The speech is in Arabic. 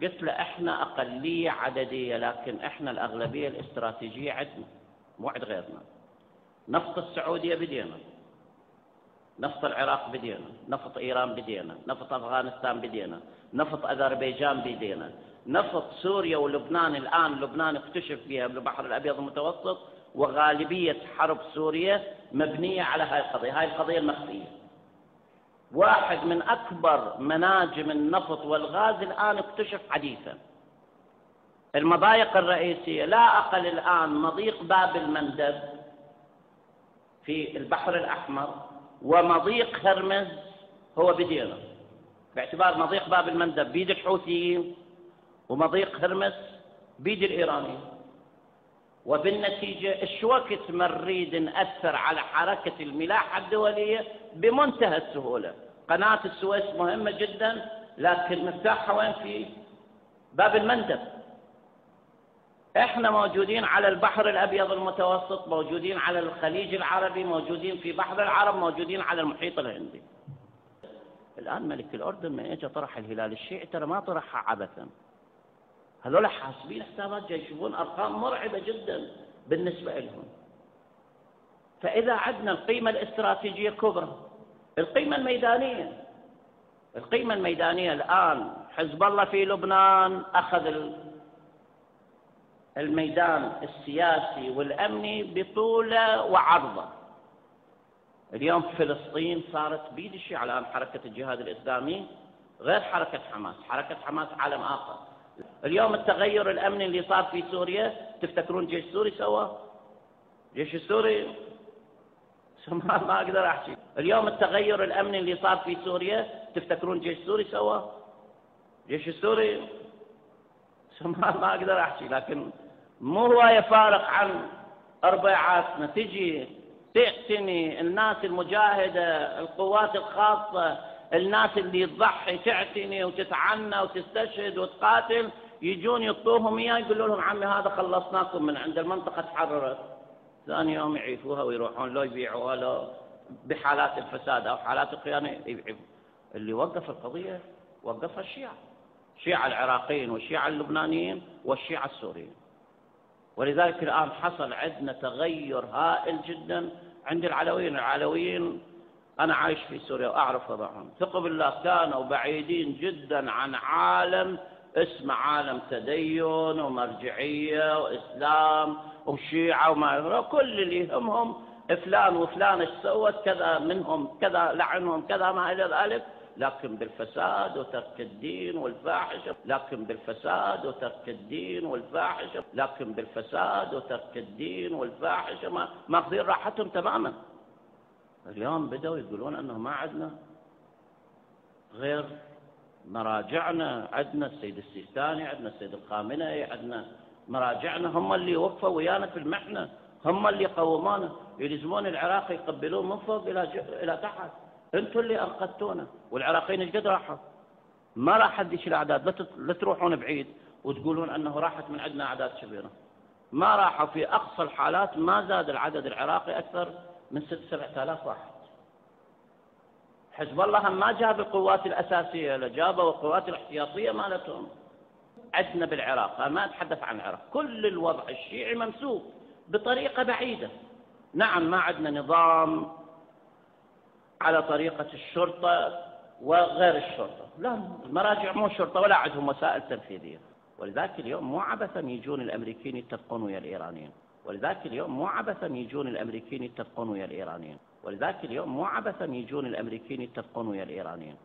قلت له احنا اقليه عدديه، لكن احنا الاغلبيه الاستراتيجيه عندنا، مو عند غيرنا. نفط السعوديه بدينا، نفط العراق بدينا، نفط ايران بدينا، نفط افغانستان بدينا، نفط اذربيجان بدينا، نفط سوريا ولبنان. الان لبنان اكتشف فيها بالبحر الابيض المتوسط، وغالبيه حرب سوريا مبنيه على هاي القضيه، هاي القضيه المخفيه. واحد من اكبر مناجم النفط والغاز الان اكتشف حديثا. المضايق الرئيسيه لا اقل الان مضيق باب المندب في البحر الاحمر، ومضيق هرمز هو بدينا، باعتبار مضيق باب المندب بيد الحوثيين ومضيق هرمز بيد الايرانيين. وبالنتيجه الشوكت مريد نأثر على حركه الملاحه الدوليه بمنتهى السهوله. قناه السويس مهمه جدا، لكن مفتاحها وين؟ في باب المندب. احنا موجودين على البحر الابيض المتوسط، موجودين على الخليج العربي، موجودين في بحر العرب، موجودين على المحيط الهندي. الان ملك الاردن ما اجى طرح الهلال الشيعي ترى ما طرحها عبثا، هذول حاسبين حسابات جاي يشوفون ارقام مرعبه جدا بالنسبه لهم. فاذا عندنا القيمه الاستراتيجيه كبرى، القيمه الميدانيه الان حزب الله في لبنان اخذ الميدان السياسي والامني بطوله وعرضه. اليوم فلسطين صارت بيد الشيعة. الان حركه الجهاد الاسلامي غير حركه حماس، حركه حماس عالم اخر. اليوم التغير الامني اللي صار في سوريا، تفتكرون جيش سوري سواه؟ جيش السوري ما اقدر احكي. اليوم التغير الامني اللي صار في سوريا، تفتكرون جيش سوري سواه؟ جيش السوري ما اقدر احكي. لكن مو هو يفارق عن اربعاتنا، تجي تعتني الناس المجاهده، القوات الخاصه، الناس اللي تضحي تعتني وتتعنى وتستشهد وتقاتل، يجون يعطوهم اياه يقولوا لهم عمي هذا خلصناكم من عند المنطقه تحررت. ثاني يوم يعيفوها ويروحون لو يبيعوها لو بحالات الفساد او حالات الخيانه يبيعوها. اللي وقف القضيه وقفها الشيعة العراقيين والشيعة اللبنانيين والشيعة السوريين. ولذلك الآن حصل عندنا تغير هائل جدا عند العلويين. أنا عايش في سوريا وأعرف وضعهم، ثق بالله كانوا بعيدين جدا عن عالم اسمه عالم تدين ومرجعية وإسلام وشيعة وما كل اللي يهمهم فلان وفلان ايش سوت كذا منهم كذا لعنهم كذا ما إلى ذلك، لكن بالفساد وترك الدين والفاحشة، لكن بالفساد وترك الدين والفاحشة، لكن بالفساد وترك الدين والفاحشة ماخذين راحتهم تماما. اليوم بدأوا يقولون أنه ما عندنا غير مراجعنا، عندنا السيد السيستاني، عندنا السيد الخامنئي، عندنا مراجعنا هم اللي وقفوا ويانا في المحنة، هم اللي قومونا، يلزمون العراق يقبلون من فوق إلى تحت. انتم اللي انقذتونا. والعراقيين ايش قد راحوا؟ ما راح حدش الاعداد، لا تروحون بعيد وتقولون انه راحت من عندنا اعداد كبيره. ما راحوا، في اقصى الحالات ما زاد العدد العراقي اكثر من 6-7,000 واحد. حزب الله ما جاب القوات الاساسيه، لا جابوا القوات الاحتياطيه مالتهم. عندنا بالعراق، انا ما اتحدث عن العراق، كل الوضع الشيعي ممسوك بطريقه بعيده. نعم ما عندنا نظام على طريقة الشرطة وغير الشرطة، لا المراجع مو شرطة ولا عندهم وسائل تنفيذية. ولذلك اليوم مو عبثا يجون الأمريكيين يتفقون ويا الإيرانيين، ولذلك اليوم مو عبثا يجون الأمريكيين يتفقون ويا الإيرانيين، ولذلك اليوم مو عبثا يجون الأمريكيين يتفقون ويا الإيرانيين.